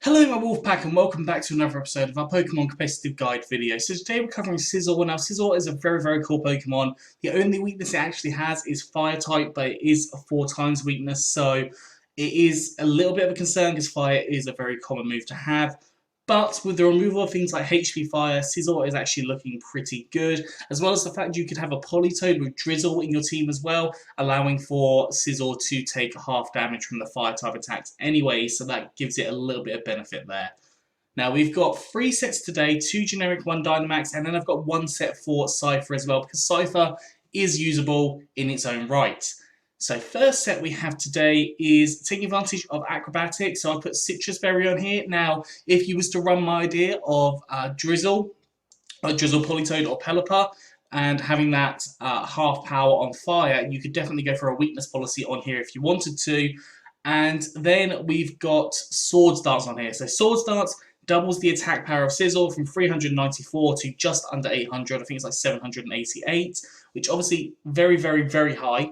Hello my Wolfpack and welcome back to another episode of our Pokemon competitive guide video. So today we're covering Scizor. Now Scizor is a very cool Pokemon. The only weakness it actually has is Fire type, but it is a 4 times weakness, so it is a little bit of a concern because Fire is a very common move to have. But with the removal of things like HP Fire, Scizor is actually looking pretty good, as well as the fact you could have a Politoed with Drizzle in your team as well, allowing for Scizor to take half damage from the Fire type attacks anyway, so that gives it a little bit of benefit there. Now we've got 3 sets today, 2 generic, 1 Dynamax, and then I've got 1 set for Scyther as well, because Scyther is usable in its own right. So first set we have today is taking advantage of Acrobatics. So I put Citrus Berry on here. Now, if you was to run my idea of Drizzle Politoed or Pelipper, and having that half power on Fire, you could definitely go for a weakness policy on here if you wanted to. And then we've got Swords Dance on here. So Swords Dance doubles the attack power of Scizor from 394 to just under 800. I think it's like 788, which obviously very high.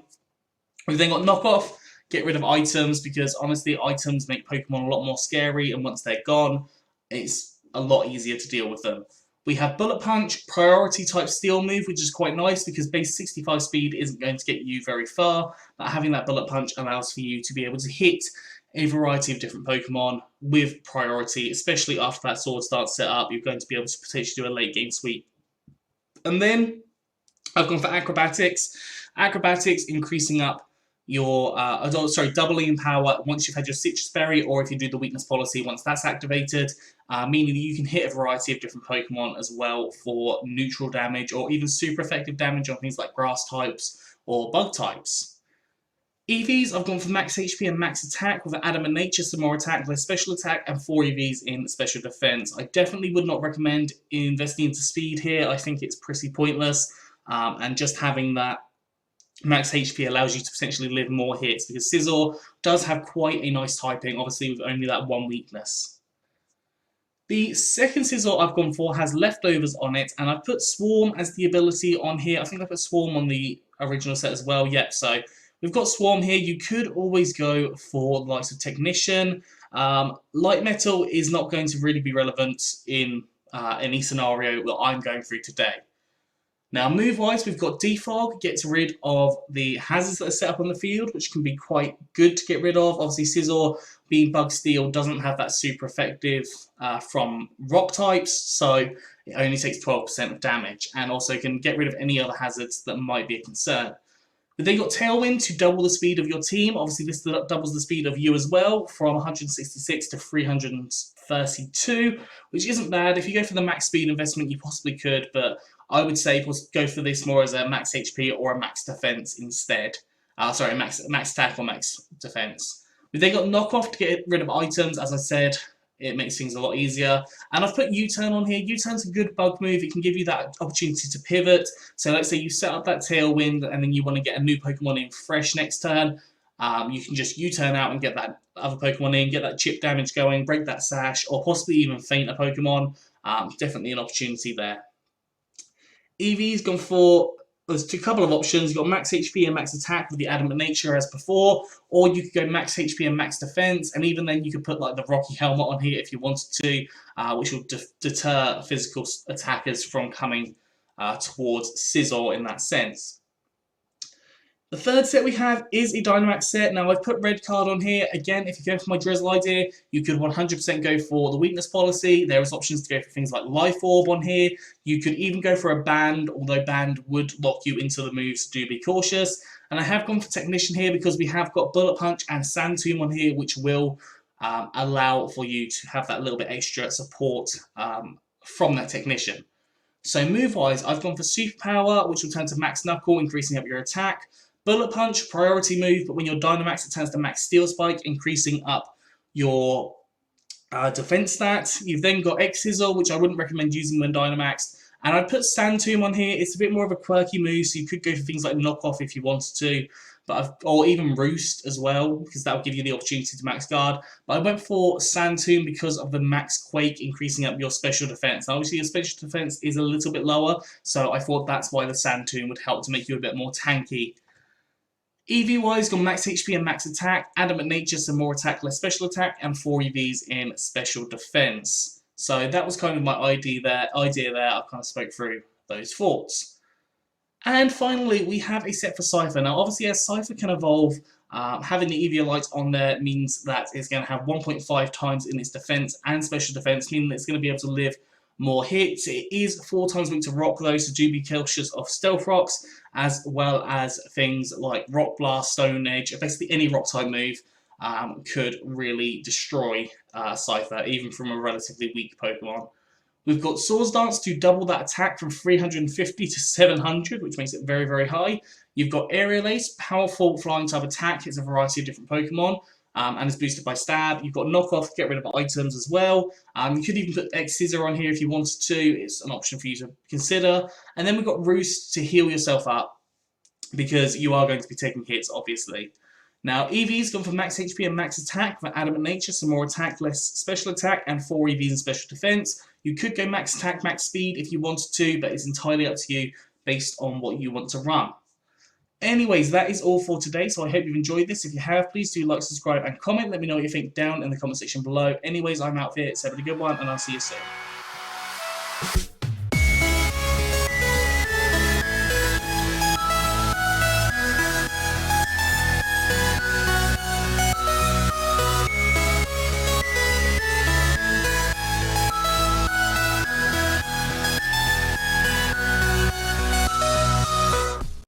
We've then got Knockoff, get rid of items, because honestly items make Pokemon a lot more scary, and once they're gone, it's a lot easier to deal with them. We have Bullet Punch, priority type steel move, which is quite nice because base 65 speed isn't going to get you very far, but having that Bullet Punch allows for you to be able to hit a variety of different Pokemon with priority, especially after that Sword starts set up. You're going to be able to potentially do a late game sweep. And then I've gone for Acrobatics. Acrobatics increasing up your, doubling in power once you've had your Citrus Berry, or if you do the weakness policy once that's activated, meaning that you can hit a variety of different Pokemon as well for neutral damage, or even super effective damage on things like grass types or bug types. EVs, I've gone for max HP and max attack with Adamant Nature, some more attack, less special attack, and 4 EVs in special defense. I definitely would not recommend investing into speed here. I think it's pretty pointless, and just having that max HP allows you to potentially live more hits, because Scizor does have quite a nice typing, obviously with only that 1 weakness. The second Scizor I've gone for has leftovers on it, and I've put Swarm as the ability on here. I think I put Swarm on the original set as well. Yep, so we've got Swarm here. You could always go for the likes of Technician. Light Metal is not going to really be relevant in any scenario that I'm going through today. Now, move-wise, we've got Defog, gets rid of the hazards that are set up on the field, which can be quite good to get rid of. Obviously, Scizor, being Bug Steel, doesn't have that super effective from rock types, so it only takes 12% of damage, and also can get rid of any other hazards that might be a concern. But then you've got Tailwind to double the speed of your team. Obviously, this doubles the speed of you as well, from 166 to 332, which isn't bad. If you go for the max speed investment, you possibly could, but I would say go for this more as a max HP or a max defense instead. Max attack or max defense. We've then got Knockoff to get rid of items. As I said, it makes things a lot easier. And I've put U-Turn on here. U-Turn's a good bug move. It can give you that opportunity to pivot. So let's say you set up that Tailwind and then you want to get a new Pokemon in fresh next turn. You can just U-Turn out and get that other Pokemon in, get that chip damage going, break that sash, or possibly even feint a Pokemon. Definitely an opportunity there. EV's gone for, there's a couple of options. You've got max HP and max attack with the Adamant Nature as before, or you could go max HP and max defense, and even then you could put like the Rocky Helmet on here if you wanted to, which will deter physical attackers from coming towards Scizor in that sense. The third set we have is a Dynamax set. Now, I've put Red Card on here. Again, if you go for my Drizzle idea, you could 100% go for the weakness policy. There is options to go for things like Life Orb on here. You could even go for a Band, although Band would lock you into the moves, so do be cautious. And I have gone for Technician here because we have got Bullet Punch and Sand Tomb on here, which will allow for you to have that little bit extra support from that Technician. So move-wise, I've gone for Superpower, which will turn to Max Knuckle, increasing up your attack. Bullet Punch, priority move, but when you're Dynamax, it turns to Max Steel Spike, increasing up your defense stats. You've then got Scizor, which I wouldn't recommend using when Dynamaxed. And I'd put Sand Tomb on here. It's a bit more of a quirky move, so you could go for things like Knockoff if you wanted to, or even Roost as well, because that will give you the opportunity to max guard. But I went for Sand Tomb because of the Max Quake, increasing up your special defense. Now, obviously, your special defense is a little bit lower, so I thought that's why the Sand Tomb would help to make you a bit more tanky. EV-wise, got max HP and max attack, adamant nature, some more attack, less special attack, and 4 EVs in special defense. So that was kind of my idea there. I kind of spoke through those thoughts. And finally, we have a set for Scyther. Now, obviously, as Scyther can evolve, having the EV lights on there means that it's going to have 1.5 times in its defense and special defense, meaning that it's going to be able to live more hits. It is 4 times weak to rock, though, so do be cautious of stealth rocks, as well as things like Rock Blast, Stone Edge, basically any rock type move could really destroy Scyther, even from a relatively weak Pokemon. We've got Swords Dance to double that attack from 350 to 700, which makes it very, very high. You've got Aerial Ace, powerful flying type attack, hits a variety of different Pokemon, and is boosted by Stab. You've got Knockoff, get rid of items as well. You could even put Scizor on here if you wanted to. It's an option for you to consider. And then we've got Roost to heal yourself up, because you are going to be taking hits, obviously. Now, EV's gone for max HP and max attack for adamant nature, some more attack, less special attack, and 4 EVs in special defense. You could go max attack, max speed if you wanted to, but it's entirely up to you based on what you want to run. Anyways, that is all for today, so I hope you've enjoyed this. If you have, please do like, subscribe, and comment. Let me know what you think down in the comment section below. Anyways, I'm out here. So have a good one, and I'll see you soon.